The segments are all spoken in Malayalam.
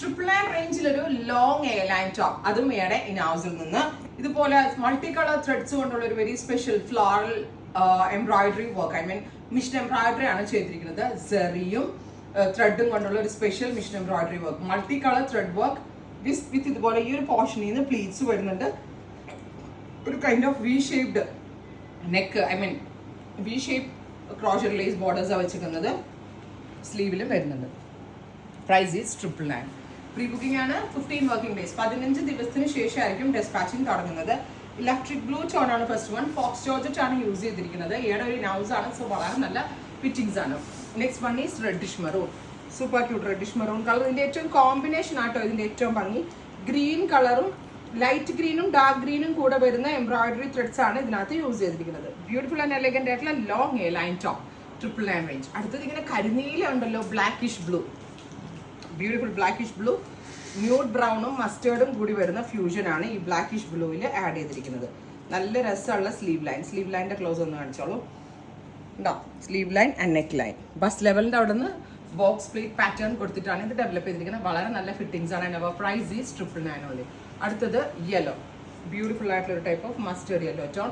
ട്രിപ്പിൾ നയൻ റേഞ്ചിലൊരു ലോങ് എ ലൈൻ ടോപ്പ്, അതും മേടെ ഇൻ ഹൗസിൽ നിന്ന് ഇതുപോലെ മൾട്ടി കളർ ത്രെഡ്സ് കൊണ്ടുള്ള ഒരു very special floral embroidery work, I mean machine embroidery ആണ് ചെയ്തിരിക്കുന്നത്. സെറിയും ത്രെഡും കൊണ്ടുള്ള ഒരു special machine embroidery work, multi colour thread work with ഇതുപോലെ ഈ ഒരു പോർഷനിൽ നിന്ന് പ്ലീറ്റ്സ് വരുന്നുണ്ട്. ഒരു kind of V shaped neck, I mean V shape crochet lace ബോർഡേഴ്സാണ് വെച്ചിരിക്കുന്നത്. സ്ലീവിലും വരുന്നുണ്ട്. Price is 999. പ്രീ ബുക്കിംഗ് ആണ് 15 വർക്കിംഗ് ഡേയ്സ്, 15 ദിവസത്തിന് ശേഷമായിരിക്കും ഡെസ്പാച്ചിങ് തുടങ്ങുന്നത്. ഇലക്ട്രിക് ബ്ലൂ ടോൺ ആണ് ഫസ്റ്റ് വൺ, ഫോക്സ് ജോർജറ്റ് ആണ് യൂസ് ചെയ്തിരിക്കുന്നത്. ഈയുടെ ഒരു നൗസ് ആണ്, സോ വളരെ നല്ല ഫിറ്റിംഗ്സ് ആണ്. Next one is reddish maroon, super cute reddish maroon colour. ഇതിന്റെ ഏറ്റവും കോമ്പിനേഷൻ ആട്ടോ ഇതിന്റെ ഏറ്റവും ഭംഗി. ഗ്രീൻ കളറും ലൈറ്റ് ഗ്രീനും ഡാർക്ക് ഗ്രീനും കൂടെ വരുന്ന എംബ്രോയിഡറി ത്രെഡ്സ് ആണ് ഇതിനകത്ത് യൂസ് ചെയ്തിരിക്കുന്നത്. ബ്യൂട്ടിഫുൾ ആൻഡ് എലഗന്റ് ആയിട്ടുള്ള long A line top 999 range. അടുത്തത് ഇങ്ങനെ കരിനീല ഉണ്ടല്ലോ, blackish blue, beautiful blackish blue, nude ബ്രൗണും മസ്റ്റേർഡും കൂടി വരുന്ന ഫ്യൂഷൻ ആണ് ഈ ബ്ലാക്കിഷ് ബ്ലൂവിൽ ആഡ് ചെയ്തിരിക്കുന്നത്. നല്ല രസമുള്ള സ്ലീവ് ലൈൻ, സ്ലീവ് ലൈനിന്റെ ക്ലോസ് ഒന്ന് കാണിച്ചോളൂ. ഉണ്ടോ sleeve line and neck line. Bust ലെവലിന്റെ അവിടെ നിന്ന് ബോക്സ് പ്ലേറ്റ് പാറ്റേൺ കൊടുത്തിട്ടാണ് ഇത് ഡെവലപ്പ് ചെയ്തിരിക്കുന്നത്. വളരെ നല്ല ഫിറ്റിംഗ്സ് ആണ്. അവർ പ്രൈസ് ഈസ് 999 ഓൺലി. അടുത്തത് യെല്ലോ, ബ്യൂട്ടിഫുൾ ആയിട്ടുള്ള ഒരു type of mustard yellow tone,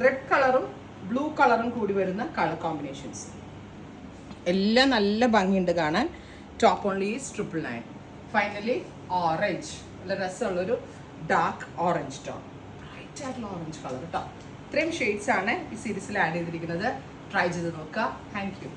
red കളറും ബ്ലൂ കളറും കൂടി വരുന്ന കളർ കോമ്പിനേഷൻസ്. എല്ലാം നല്ല ഭംഗിയുണ്ട് കാണാൻ. Top only is 999. Finally orange, നല്ല രസമുള്ളൊരു ഡാർക്ക് ഓറഞ്ച് ടോൺ, ബ്രൈറ്റ് ആയിട്ടുള്ള ഓറഞ്ച് കളർ കേട്ടോ. ഇത്രയും ഷെയ്ഡ്സ് ആണ് ഈ സീരീസിൽ ആഡ് ചെയ്തിരിക്കുന്നത്. ട്രൈ ചെയ്ത് നോക്കുക. Thank you.